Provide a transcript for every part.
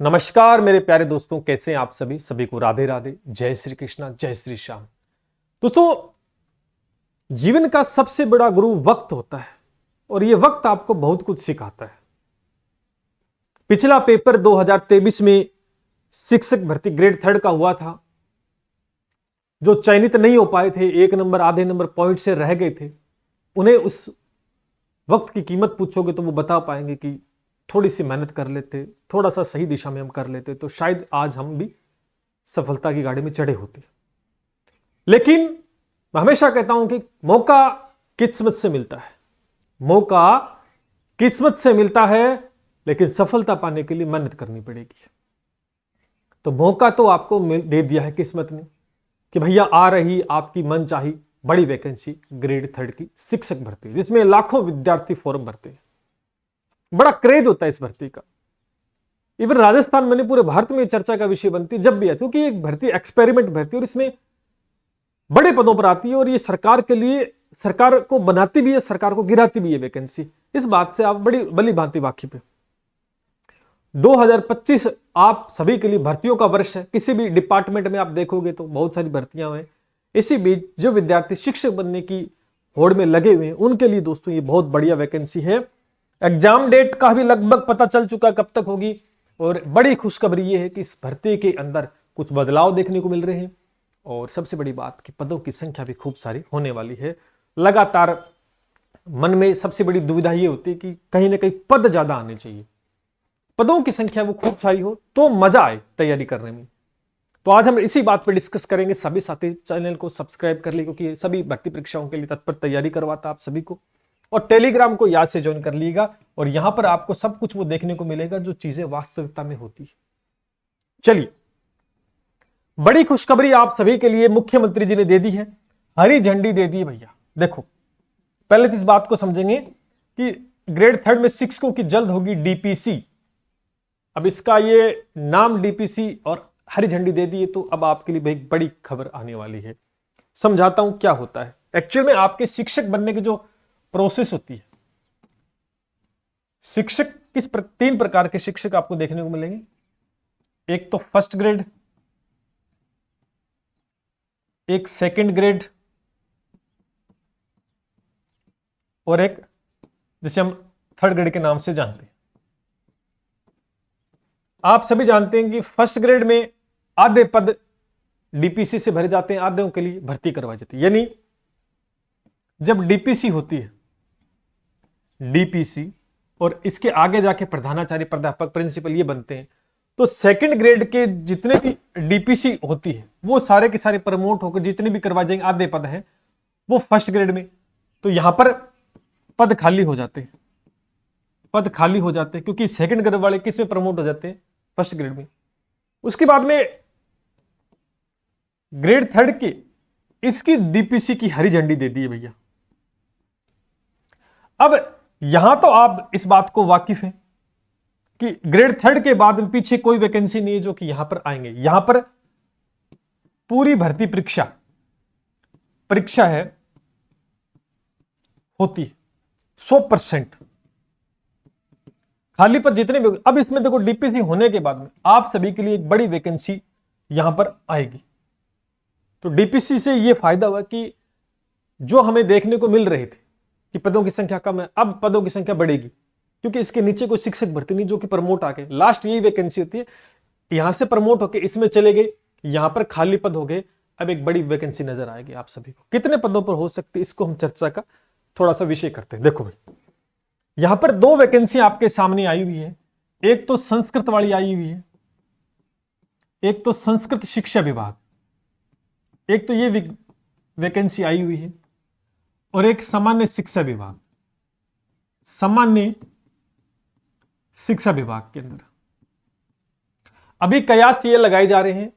नमस्कार मेरे प्यारे दोस्तों, कैसे हैं आप सभी को राधे राधे, जय श्री कृष्णा, जय श्री श्याम। दोस्तों, जीवन का सबसे बड़ा गुरु वक्त होता है और यह वक्त आपको बहुत कुछ सिखाता है। पिछला पेपर 2023 में शिक्षक भर्ती ग्रेड 3 का हुआ था। जो चयनित नहीं हो पाए थे, 1 नंबर आधे नंबर पॉइंट से रह गए थे, उन्हें उस वक्त की कीमत पूछोगे तो वो बता पाएंगे कि थोड़ी सी मेहनत कर लेते, थोड़ा सा सही दिशा में हम कर लेते तो शायद आज हम भी सफलता की गाड़ी में चढ़े होते। लेकिन मैं हमेशा कहता हूं कि मौका किस्मत से मिलता है, मौका किस्मत से मिलता है, लेकिन सफलता पाने के लिए मेहनत करनी पड़ेगी। तो मौका तो आपको दे दिया है किस्मत ने कि भैया आ रही आपकी मनचाही बड़ी वैकेंसी ग्रेड 3 की शिक्षक भर्ती, जिसमें लाखों विद्यार्थी फॉर्म भरते हैं। बड़ा क्रेज होता है इस भर्ती का। इवन राजस्थान में पूरे भारत में चर्चा का विषय बनती है जब भी आती है, क्योंकि एक भर्ती एक्सपेरिमेंट भर्ती और इसमें बड़े पदों पर आती है और ये सरकार के लिए, सरकार को बनाती भी है, सरकार को गिराती भी है वैकेंसी। इस बात से आप बड़ी भली भांति वाकिफ है। 2025 आप सभी के लिए भर्तियों का वर्ष है। किसी भी डिपार्टमेंट में आप देखोगे तो बहुत सारी भर्तियां हैं। इसी बीच जो विद्यार्थी शिक्षक बनने की होड़ में लगे हुए हैं उनके लिए दोस्तों ये बहुत बढ़िया वैकेंसी है। एग्जाम डेट का भी लगभग पता चल चुका कब तक होगी, और बड़ी खुशखबरी यह है कि इस भर्ती के अंदर कुछ बदलाव देखने को मिल रहे हैं और सबसे बड़ी बात कि पदों की संख्या भी खूब सारी होने वाली है। लगातार मन में सबसे बड़ी दुविधा यह होती है कि कहीं ना कहीं पद ज्यादा आने चाहिए, पदों की संख्या वो खूब सारी हो तो मजा आए तैयारी करने में। तो आज हम इसी बात पर डिस्कस करेंगे। सभी साथी चैनल को सब्सक्राइब कर लिए, क्योंकि सभी भर्ती परीक्षाओं के लिए तत्पर तैयारी करवाता आप सभी को। और टेलीग्राम को याद से ज्वाइन कर लीजिएगा, और यहां पर आपको सब कुछ वो देखने को मिलेगा जो चीजें वास्तविकता में होती है। चलिए, बड़ी खुशखबरी आप सभी के लिए मुख्यमंत्री जी ने दे दी है, हरी झंडी दे दी है भैया। देखो, पहले तो इस बात को समझेंगे कि ग्रेड 3 में शिक्षकों की जल्द होगी डीपीसी। अब इसका ये नाम डीपीसी और हरी झंडी दे दी है, तो अब आपके लिए एक बड़ी खबर आने वाली है। समझाता हूं क्या होता है। एक्चुअल में आपके शिक्षक बनने की जो प्रोसेस होती है, शिक्षक तीन प्रकार के शिक्षक आपको देखने को मिलेंगे। एक तो फर्स्ट ग्रेड, एक सेकंड ग्रेड, और एक जिसे हम थर्ड ग्रेड के नाम से जानते हैं। आप सभी जानते हैं कि फर्स्ट ग्रेड में आधे पद डीपीसी से भरे जाते हैं, आधे के लिए भर्ती करवाई जाती है। यानी जब डीपीसी होती है, डीपीसी और इसके आगे जाके प्रधानाचार्य, प्राध्यापक, प्रिंसिपल ये बनते हैं, तो सेकंड ग्रेड के जितने भी डीपीसी होती है वो सारे के सारे प्रमोट होकर जितने भी करवाए जाएंगे, आधे पद हैं वो फर्स्ट ग्रेड में। तो यहां पर पद खाली हो जाते हैं, पद खाली हो जाते हैं, क्योंकि सेकंड ग्रेड वाले किस में प्रमोट हो जाते हैं? फर्स्ट ग्रेड में। उसके बाद में ग्रेड 3 के इसकी डीपीसी की हरी झंडी दे दी है भैया। अब यहां तो आप इस बात को वाकिफ हैं कि ग्रेड 3 के बाद में पीछे कोई वैकेंसी नहीं है जो कि यहां पर आएंगे। यहां पर पूरी भर्ती परीक्षा है, होती है 100%। खाली पर जितने भी, अब इसमें देखो डीपीसी होने के बाद में आप सभी के लिए एक बड़ी वैकेंसी यहां पर आएगी। तो डीपीसी से यह फायदा हुआ कि जो हमें देखने को मिल रहे थे कि पदों की संख्या कम है, अब पदों की संख्या बढ़ेगी, क्योंकि इसके नीचे कोई शिक्षक भर्ती नहीं जो कि प्रमोट आके लास्ट यही वैकेंसी होती है। यहां से प्रमोट होके इसमें चले गए, यहां पर खाली पद हो गए, अब एक बड़ी वैकेंसी नजर आएगी आप सभी को। कितने पदों पर हो सकते, इसको हम चर्चा का थोड़ा सा विषय करते हैं। देखो भाई, यहां पर 2 वैकेंसी आपके सामने आई हुई है। एक तो संस्कृत वाली आई हुई है, एक तो संस्कृत शिक्षा विभाग, एक तो ये वैकेंसी आई हुई है, और एक सामान्य शिक्षा विभाग, सामान्य शिक्षा विभाग के अंदर। अभी कयास ये लगाए जा रहे हैं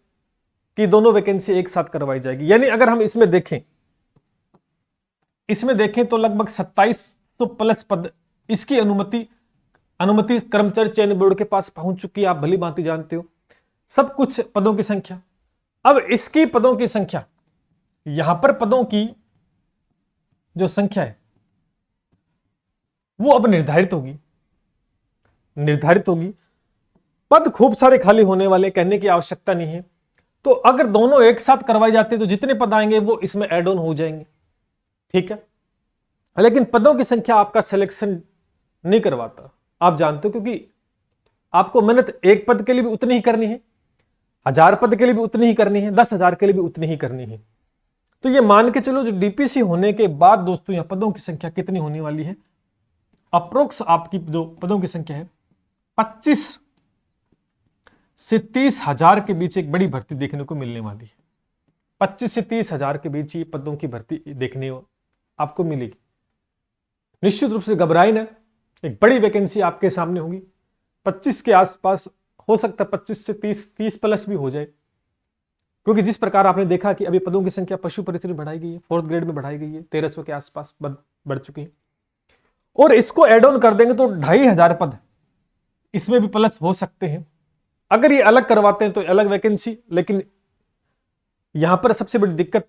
कि दोनों वैकेंसी एक साथ करवाई जाएगी। यानी अगर हम इसमें देखें तो लगभग 2700 प्लस पद इसकी अनुमति कर्मचारी चयन बोर्ड के पास पहुंच चुकी है। आप भली भांति जानते हो सब कुछ पदों की संख्या। अब इसकी पदों की संख्या, यहां पर पदों की जो संख्या है वो अब निर्धारित होगी। पद खूब सारे खाली होने वाले, कहने की आवश्यकता नहीं है। तो अगर दोनों एक साथ करवाए जाते तो जितने पद आएंगे वो इसमें ऐड ऑन हो जाएंगे, ठीक है। लेकिन पदों की संख्या आपका सिलेक्शन नहीं करवाता, आप जानते हो, क्योंकि आपको मेहनत एक पद के लिए भी उतनी ही करनी है, 1000 पद के लिए भी उतनी ही करनी है, 10,000 के लिए भी उतनी ही करनी है। तो ये मान के चलो जो डीपीसी होने के बाद दोस्तों यहां पदों की संख्या कितनी होने वाली है, अप्रोक्स आपकी जो पदों की संख्या है 25 से 30,000 के बीच एक बड़ी भर्ती देखने को मिलने वाली है। 25 से 30,000 के बीच ये पदों की भर्ती देखने आपको मिलेगी। निश्चित रूप से घबराए ना, एक बड़ी वैकेंसी आपके सामने होगी। 25 के आसपास हो सकता है, 25 से 30 प्लस भी हो जाए, क्योंकि जिस प्रकार आपने देखा कि अभी पदों की संख्या पशु परिचय में बढ़ाई गई है, 4th ग्रेड में बढ़ाई गई है, 1300 के आसपास बढ़ चुकी है, और इसको एड ऑन कर देंगे तो 2500 पद इसमें भी प्लस हो सकते हैं। अगर ये अलग करवाते हैं तो अलग वैकेंसी, लेकिन यहां पर सबसे बड़ी दिक्कत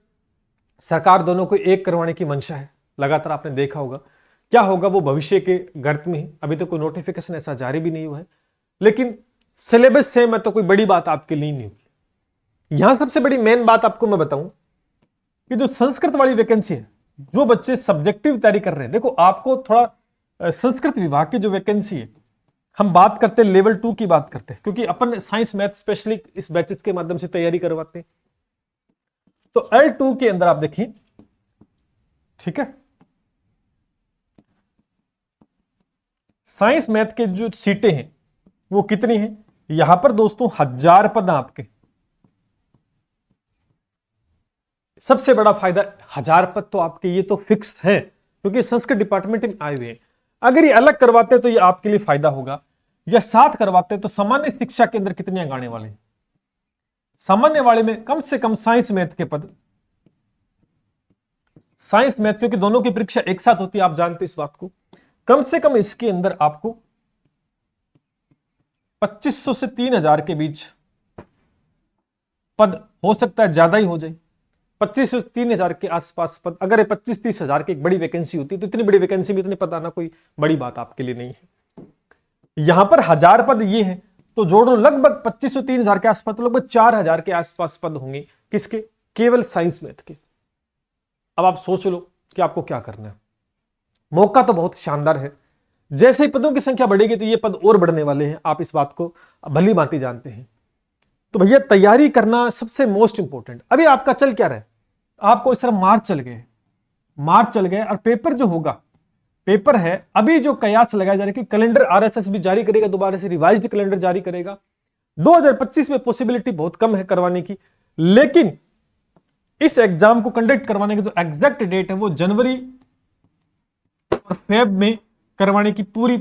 सरकार दोनों को एक करवाने की मंशा है। लगातार आपने देखा होगा, क्या होगा वो भविष्य के गर्त में ही, अभी तो कोई नोटिफिकेशन ऐसा जारी भी नहीं हुआ है, लेकिन सिलेबस सेम है तो कोई बड़ी बात आपके लिए नहीं होगी। यहां सबसे बड़ी मेन बात आपको मैं बताऊं कि जो संस्कृत वाली वैकेंसी है, जो बच्चे सब्जेक्टिव तैयारी कर रहे हैं, देखो आपको थोड़ा संस्कृत विभाग की जो वैकेंसी है, हम बात करते हैं लेवल 2 की बात करते हैं, क्योंकि अपन साइंस मैथ स्पेशली इस बैचेस के माध्यम से तैयारी करवाते हैं। तो L2 के अंदर आप देखिए, ठीक है, साइंस मैथ के जो सीटें हैं वो कितनी हैं, यहां पर दोस्तों 1000 पद आपके। सबसे बड़ा फायदा 1000 पद तो आपके ये तो फिक्स है, क्योंकि संस्कृत डिपार्टमेंट में आए हुए हैं। अगर ये अलग करवाते तो ये आपके लिए फायदा होगा, या साथ करवाते तो सामान्य शिक्षा के अंदर कितने अंक आने वाले हैं, सामान्य वाले में कम से कम साइंस मैथ के पद, साइंस मैथ, क्योंकि दोनों की परीक्षा एक साथ होती है, आप जानते इस बात को, कम से कम इसके अंदर आपको 2500 से 3000 के बीच पद हो सकता है, ज्यादा ही हो जाए, 25 से 3000 के आसपास पद। अगर ये 25-30 की एक बड़ी वैकेंसी होती तो इतनी बड़ी वैकेंसी में इतने पद आना कोई बड़ी बात आपके लिए नहीं है। यहां पर 1000 पद ये है, तो जोड़ो लगभग 25 से 3000 के आसपास, तो लगभग 4000 के आसपास पद होंगे, किसके, केवल साइंस मैथ के। अब आप सोच लो कि आपको क्या करना है। मौका तो बहुत शानदार है, जैसे ही पदों की संख्या बढ़ेगी तो ये पद और बढ़ने वाले हैं, आप इस बात को भली भांति जानते हैं। तो भैया तैयारी करना सबसे मोस्ट इंपॉर्टेंट। अभी आपका चल क्या रहा है, आपको इस तरह मार्च चल गए, और पेपर जो होगा, पेपर है अभी जो कयास लगाया जा रहा है कि कैलेंडर आरएसएस भी जारी करेगा, दोबारा से रिवाइज्ड कैलेंडर जारी करेगा। 2025 में पॉसिबिलिटी बहुत कम है करवाने की, लेकिन इस एग्जाम को कंडक्ट करवाने की जो एग्जैक्ट डेट है वो जनवरी और फेब में करवाने की पूरी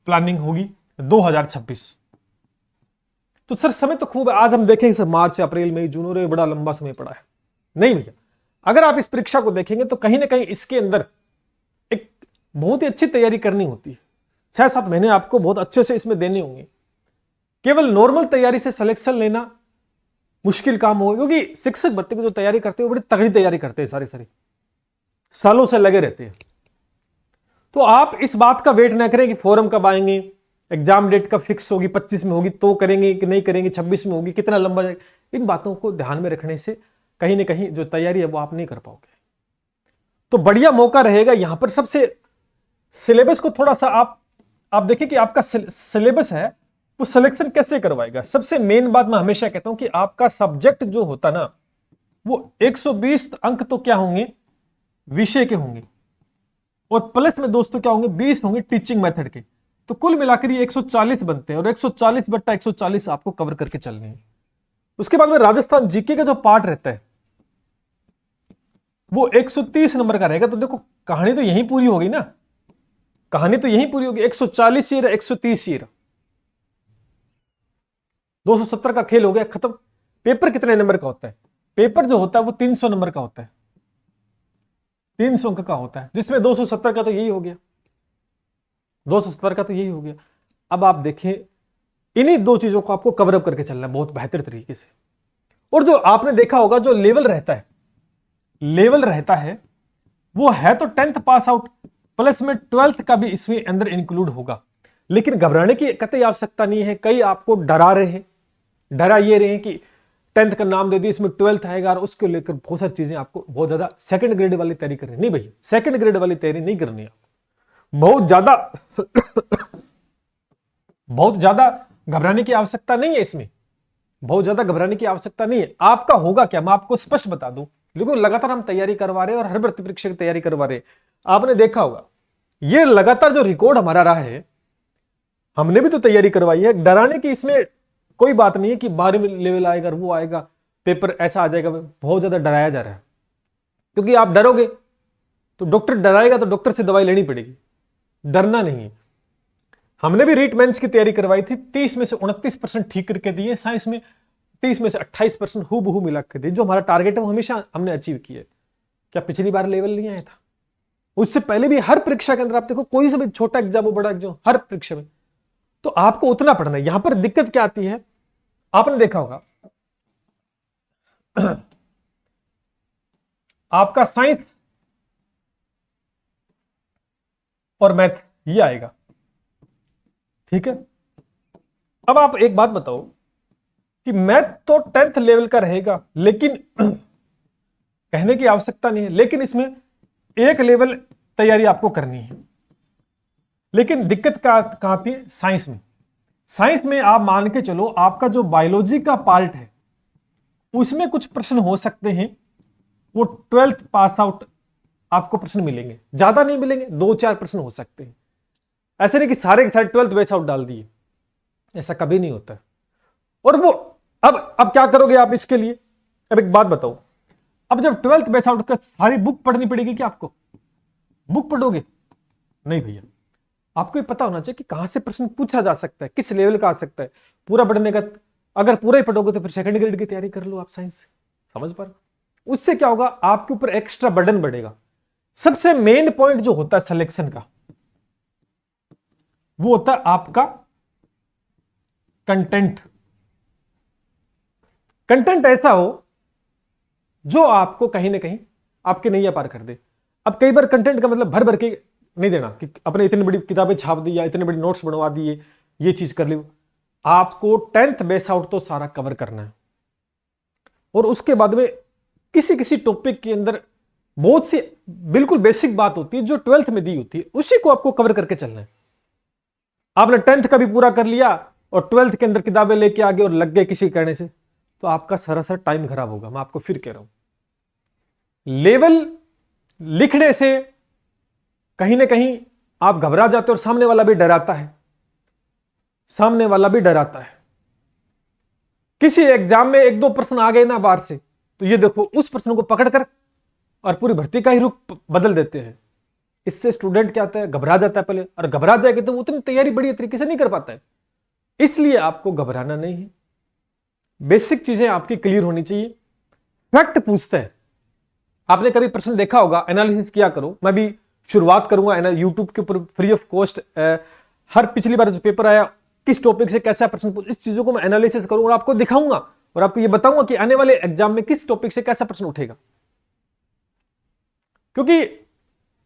प्लानिंग होगी 2026। तो सर समय तो खूब है, आज हम देखेंगे सर मार्च अप्रैल मई जून, और बड़ा लंबा समय पड़ा है। नहीं भैया, अगर आप इस परीक्षा को देखेंगे तो कहीं ना कहीं इसके अंदर एक बहुत ही अच्छी तैयारी करनी होती है। 6-7 महीने आपको बहुत अच्छे से इसमें देने होंगे। केवल नॉर्मल तैयारी से सिलेक्शन लेना मुश्किल काम होगा, क्योंकि शिक्षक भर्ती की जो तैयारी करते हैं वो बड़ी तगड़ी तैयारी करते हैं, सारे सालों से लगे रहते हैं। तो आप इस बात का वेट ना करें कि फॉर्म कब आएंगे, एग्जाम डेट कब फिक्स होगी, 25 में होगी तो करेंगे कि नहीं करेंगे, 26 में होगी, कितना लंबा जाएगा। इन बातों को ध्यान में रखने से कहीं ना कहीं जो तैयारी है वो आप नहीं कर पाओगे। तो बढ़िया मौका रहेगा यहां पर। सबसे सिलेबस को थोड़ा सा आप देखिए कि आपका सिलेबस है वो सिलेक्शन कैसे करवाएगा। सबसे मेन बात मैं हमेशा कहता हूं कि आपका सब्जेक्ट जो होता ना वो 120 अंक तो क्या होंगे, विषय के होंगे, और प्लस में दोस्तों क्या होंगे, 20 होंगे टीचिंग मेथड के। तो कुल मिलाकर ये 140 बनते हैं, और 140/140 आपको कवर करके चलने हैं। उसके बाद में राजस्थान जीके का जो पार्ट रहता है वो 130 नंबर का रहेगा। तो देखो कहानी तो यहीं पूरी होगी ना, कहानी तो यहीं पूरी होगी। 140 ये रहा, 130 ये रहा, 270 का खेल हो गया, खत्म। पेपर कितने नंबर का होता है, पेपर जो होता है वो 300 नंबर का होता है, 300 अंक का होता है, जिसमें 270 का तो यही हो गया, 270 का तो यही हो गया। अब आप देखें इन्हीं दो चीजों को आपको कवर अप करके चलना है बहुत बेहतर तरीके से। और जो आपने देखा होगा जो लेवल रहता है वो है तो 10th पास आउट, प्लस में 12th का भी इसमें अंदर इंक्लूड होगा। लेकिन घबराने की कतई आवश्यकता नहीं है। कई आपको डरा रहे हैं, डरा ये रहे हैं कि 10th का नाम दे दिया, इसमें 12th आएगा और उसको लेकर बहुत सारी चीजें आपको बहुत ज्यादा सेकंड ग्रेड वाली तैयारी करनी। नहीं भैया, सेकंड ग्रेड वाली तैयारी नहीं करनी है। बहुत ज्यादा बहुत ज्यादा घबराने की आवश्यकता नहीं है इसमें, बहुत ज्यादा घबराने की आवश्यकता नहीं है। आपका होगा क्या, मैं आपको स्पष्ट बता दूं। देखो लगातार हम तैयारी करवा रहे हैं और हर भर्ती परीक्षा की तैयारी करवा रहे हैं। आपने देखा होगा ये लगातार जो रिकॉर्ड हमारा रहा है, हमने भी तो तैयारी करवाई है। डराने की इसमें कोई बात नहीं है कि 12वीं लेवल आएगा, वो आएगा, पेपर ऐसा आ जाएगा। बहुत ज्यादा डराया जा रहा है, क्योंकि आप डरोगे तो डॉक्टर डराएगा तो डॉक्टर से दवाई लेनी पड़ेगी। डरना नहीं है। हमने भी रीट मेंस की तैयारी करवाई थी, 30 में से 29% ठीक करके दिए। साइंस में 30 में से 28% हूबहू मिला के दिए। जो हमारा टारगेट है वो हमेशा हमने अचीव किया है। क्या पिछली बार लेवल नहीं आया था? उससे पहले भी हर परीक्षा के अंदर आप देखो, कोई सा भी छोटा एग्जाम हो बड़ा एग्जाम, हर परीक्षा में तो आपको उतना पढ़ना है। यहां पर दिक्कत क्या आती है, आपने देखा होगा आपका साइंस और मैथ ये आएगा, ठीक है। अब आप एक बात बताओ कि मैथ तो 10th लेवल का रहेगा, लेकिन कहने की आवश्यकता नहीं है, लेकिन इसमें एक लेवल तैयारी आपको करनी है। लेकिन दिक्कत कहां आती है? साइंस में। साइंस में आप मान के चलो, आपका जो बायोलॉजी का पार्ट है उसमें कुछ प्रश्न हो सकते हैं, वो 12th पास आउट आपको प्रश्न मिलेंगे, ज्यादा नहीं मिलेंगे, 2-4 प्रश्न हो सकते हैं। ऐसे नहीं कि सारे के सारे 12th बेस आउट डाल दिए, ऐसा कभी नहीं होता। और वो अब क्या करोगे आप इसके लिए? अब एक बात बताओ, अब जब 12th बेस आउट का सारी बुक पढ़नी पड़ेगी क्या आपको? बुक पढ़ोगे? नहीं भैया, आपको ये पता होना चाहिए कि कहां से प्रश्न पूछा जा सकता है, किस लेवल का आ सकता है। पूरा पढ़ने का, अगर पूरा ही पढ़ोगे तो फिर सेकंड ग्रेड की तैयारी कर लो आप साइंस से। समझ पा रहे? उससे क्या होगा, आपके ऊपर एक्स्ट्रा बर्डन बढ़ेगा। सबसे मेन पॉइंट जो होता है सिलेक्शन का, वो होता है आपका कंटेंट। कंटेंट ऐसा हो जो आपको कहीं ना कहीं आपके नैया पार कर दे। अब कई बार कंटेंट का मतलब भर भर के नहीं देना कि अपने इतनी बड़ी किताबें छाप दी या इतने बड़ी नोट्स बनवा दिए, ये चीज कर ली। आपको 10th बेस आउट तो सारा कवर करना है, और उसके बाद में किसी किसी टॉपिक के अंदर बहुत सी बिल्कुल बेसिक बात होती है जो 12th में दी होती है, उसी को आपको कवर करके चलना है। आपने 10th का भी पूरा कर लिया और 12th के अंदर किताबें लेके आ गए और लग गए किसी कहने से, तो आपका सरासर टाइम खराब होगा। मैं आपको फिर कह रहा हूं, लेवल लिखने से कहीं ना कहीं आप घबरा जाते हो और सामने वाला भी डराता है, सामने वाला भी डराता है। किसी एग्जाम में 1-2 प्रश्न आ गए ना बाहर से, तो ये देखो उस प्रश्न को पकड़कर और पूरी भर्ती का ही रुख बदल देते हैं। इससे स्टूडेंट क्या होता है, घबरा जाता है पहले, और घबरा जाएगा तो उतनी तैयारी बढ़िया तरीके से नहीं कर पाता है। इसलिए आपको घबराना नहीं है, बेसिक चीजें आपकी क्लियर होनी चाहिए। फैक्ट पूछते हैं, आपने कभी प्रश्न देखा होगा, एनालिसिस किया करो। मैं भी शुरुआत करूंगा यूट्यूब के ऊपर फ्री ऑफ कॉस्ट। हर पिछली बार जो पेपर आया किस टॉपिक से कैसा प्रश्न पूछा, इस चीजों को मैं एनालिसिस करूंगा और आपको दिखाऊंगा और आपको ये बताऊंगा कि आने वाले एग्जाम में किस टॉपिक से कैसा प्रश्न उठेगा। क्योंकि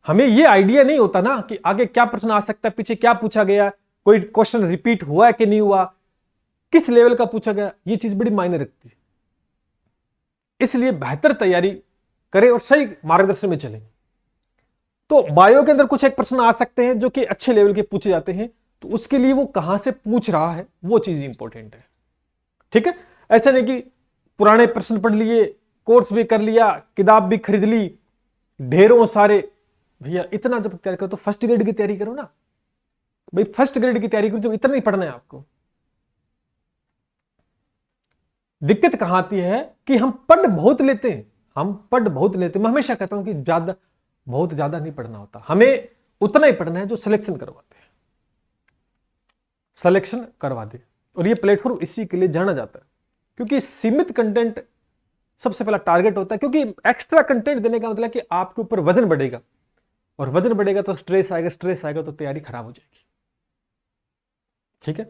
हमें ये आइडिया नहीं होता ना कि आगे क्या प्रश्न आ सकता है, पीछे क्या पूछा गया, कोई क्वेश्चन रिपीट हुआ है कि नहीं हुआ, किस लेवल का पूछा गया, ये चीज बड़ी मायने रखती है। इसलिए बेहतर तैयारी करें और सही मार्गदर्शन में चलें। तो बायो के अंदर कुछ एक प्रश्न आ सकते हैं जो कि अच्छे लेवल के पूछे जाते हैं, तो उसके लिए वो कहां से पूछ रहा है वो चीज इंपॉर्टेंट है। ठीक है, ऐसा नहीं कि पुराने प्रश्न पढ़ लिए, कोर्स भी कर लिया, किताब भी खरीद ली ढेरों सारे। भैया इतना जब तैयारी करो तो फर्स्ट ग्रेड की तैयारी करो ना भाई, फर्स्ट ग्रेड की तैयारी करो, जब इतना नहीं पढ़ना है आपको। दिक्कत कहां आती है कि हम पढ़ बहुत लेते हैं, मैं हमेशा कहता हूं कि बहुत ज्यादा नहीं पढ़ना होता, हमें उतना ही पढ़ना है जो सिलेक्शन करवाते हैं, सिलेक्शन करवा दे। और ये प्लेटफॉर्म इसी के लिए जाना जाता है, क्योंकि सीमित कंटेंट सबसे पहला टारगेट होता है। क्योंकि एक्स्ट्रा कंटेंट देने का मतलब कि आपके ऊपर वजन बढ़ेगा, और वजन बढ़ेगा तो स्ट्रेस आएगा तो तैयारी खराब हो जाएगी। ठीक है,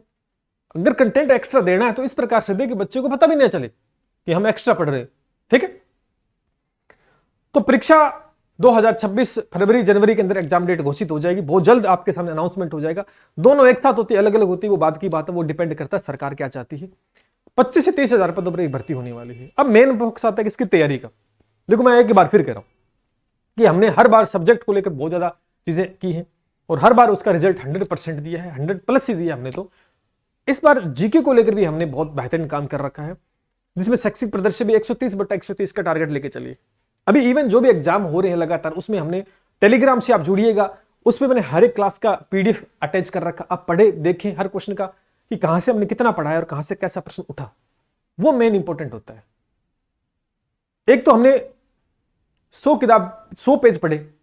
अगर कंटेंट एक्स्ट्रा देना है तो इस प्रकार से दे कि बच्चे को पता भी नहीं चले कि हम एक्स्ट्रा पढ़ रहे हैं। ठीक है, तो परीक्षा 2026 फरवरी जनवरी के अंदर एग्जाम डेट घोषित हो जाएगी, बहुत जल्द आपके सामने अनाउंसमेंट हो जाएगा। दोनों एक साथ होती है, अलग अलग होती है, वो बात की बात है, वो डिपेंड करता है सरकार क्या चाहती है। 25 से 30 हजार पदों पर एक भर्ती होने वाली है। अब मेन फोकस आता है इसकी तैयारी का। देखो मैं एक बार फिर कह रहा हूं कि हमने हर बार सब्जेक्ट को लेकर बहुत ज्यादा चीजें की हैं और हर बार उसका रिजल्ट 100% दिया है, 100+ ही दिया हमने। तो इस बार जीके को लेकर भी हमने बहुत बेहतरीन काम कर रखा है, जिसमें शैक्षिक प्रदर्शन भी 130/130 का टारगेट लेके चलिए। अभी इवन जो भी एग्जाम हो रहे हैं लगातार, उसमें हमने टेलीग्राम से आप जुड़िएगा, उसमें मैंने हर एक क्लास का पीडीएफ अटैच कर रखा। आप पढ़े देखें हर क्वेश्चन का कि कहां से हमने कितना पढ़ा है और कहां से कैसा प्रश्न उठा, वो मेन इंपॉर्टेंट होता है। एक तो हमने 100 पेज पढ़े,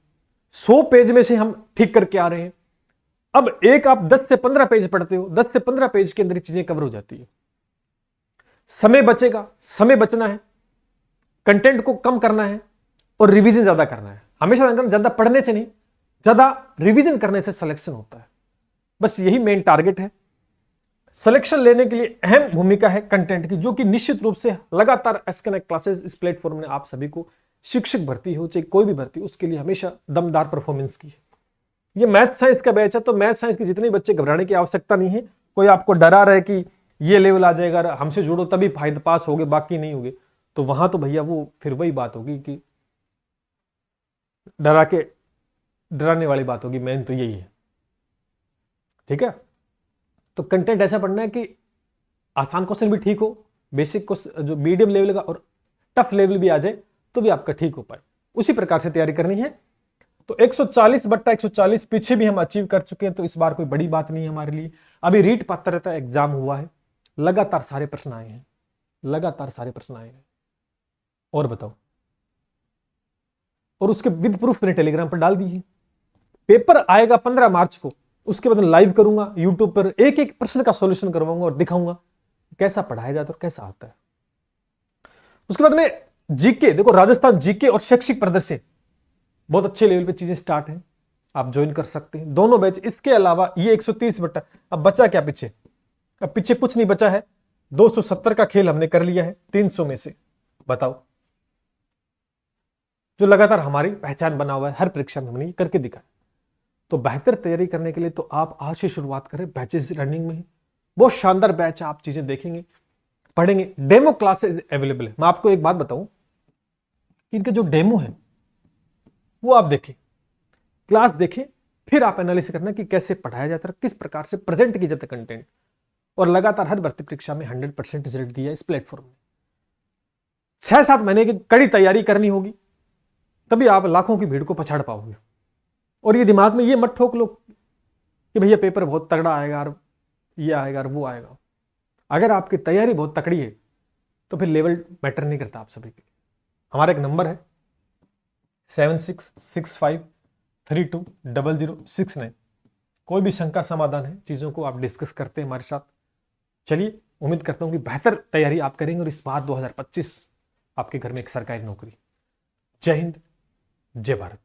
100 पेज में से हम ठीक करके आ रहे हैं। अब एक आप 10 से 15 पेज पढ़ते हो, 10 से 15 पेज के अंदर चीजें कवर हो जाती है। समय बचेगा, समय बचना है, कंटेंट को कम करना है और रिवीजन ज्यादा करना है। हमेशा ज्यादा पढ़ने से नहीं, ज्यादा रिवीजन करने से सिलेक्शन होता है। बस यही मेन टारगेट है। सिलेक्शन लेने के लिए अहम भूमिका है कंटेंट की, जो कि निश्चित रूप से लगातार एसकेएनएक क्लासेस इस प्लेटफॉर्म ने आप सभी को, शिक्षक भर्ती हो चाहे कोई भी भर्ती, उसके लिए हमेशा दमदार परफॉर्मेंस की है। ये मैथ साइंस का बैच है, तो मैथ साइंस के जितने बच्चे घबराने की आवश्यकता नहीं है। कोई आपको डरा रहा है कि ये लेवल आ जाएगा, हमसे जुड़ो तभी फायदा पास होगे, बाकी नहीं होगे, तो वहां तो भैया वो फिर वही बात होगी कि डराने वाली बात होगी। मेन तो यही है, ठीक है। तो कंटेंट ऐसा पढ़ना है कि आसान क्वेश्चन भी ठीक हो, बेसिक क्वेश्चन जो मीडियम लेवल का और टफ लेवल भी आ जाए तो भी आपका ठीक हो पाए, उसी प्रकार से तैयारी करनी है। तो 140/140 पीछे भी हम अचीव कर चुके हैं, तो इस बार कोई बड़ी बात नहीं है हमारे लिए। अभी रीट पात्रता एग्जाम हुआ है, लगातार सारे प्रश्न आए हैं, लगातार सारे प्रश्न आए हैं। और बताओ, और उसके विद प्रूफ मैंने टेलीग्राम पर डाल दी है। पेपर आएगा 15 मार्च को, उसके बाद लाइव करूंगा यूट्यूब पर, एक एक प्रश्न का सॉल्यूशन करवाऊंगा और दिखाऊंगा कैसा पढ़ाया जाता है और कैसा आता है। उसके बाद में जीके, देखो राजस्थान जीके और शैक्षिक प्रदर्शन बहुत अच्छे लेवल पे चीजें स्टार्ट हैं, आप ज्वाइन कर सकते हैं दोनों बैच। इसके अलावा ये 130 बट्टा, अब बचा क्या पीछे? अब पीछे कुछ नहीं बचा है। 270 का खेल हमने कर लिया है 300 में से। बताओ, जो लगातार हमारी पहचान बना हुआ है, हर परीक्षा में हमने करके दिखा। तो बेहतर तैयारी करने के लिए तो आप आज से शुरुआत करें बैचेस रनिंग में ही। बहुत शानदार बैच है, आप चीजें देखेंगे, पढ़ेंगे। डेमो क्लासेस अवेलेबल है। मैं आपको एक बात बताऊं, इनके जो डेमो है वो आप देखें, क्लास देखें, फिर आप एनालिसिस करना कि कैसे पढ़ाया जाता है, किस प्रकार से प्रेजेंट किया जाता है कंटेंट। और लगातार हर भर्ती परीक्षा में 100% रिजल्ट दिया इस प्लेटफॉर्म में। 6-7 महीने की कड़ी तैयारी करनी होगी, तभी आप लाखों की भीड़ को पछाड़ पाओगे। और ये दिमाग में ये मत ठोक लो कि भैया पेपर बहुत तगड़ा आएगा और ये आएगा और वो आएगा। अगर आपकी तैयारी बहुत तकड़ी है तो फिर लेवल मैटर नहीं करता आप सभी के। हमारा एक नंबर है 7665320069। कोई भी शंका समाधान है, चीजों को आप डिस्कस करते हैं हमारे साथ। चलिए, उम्मीद करता हूं कि बेहतर तैयारी आप करेंगे और इस बार 2025 आपके घर में एक सरकारी नौकरी। जय हिंद, जय भारत।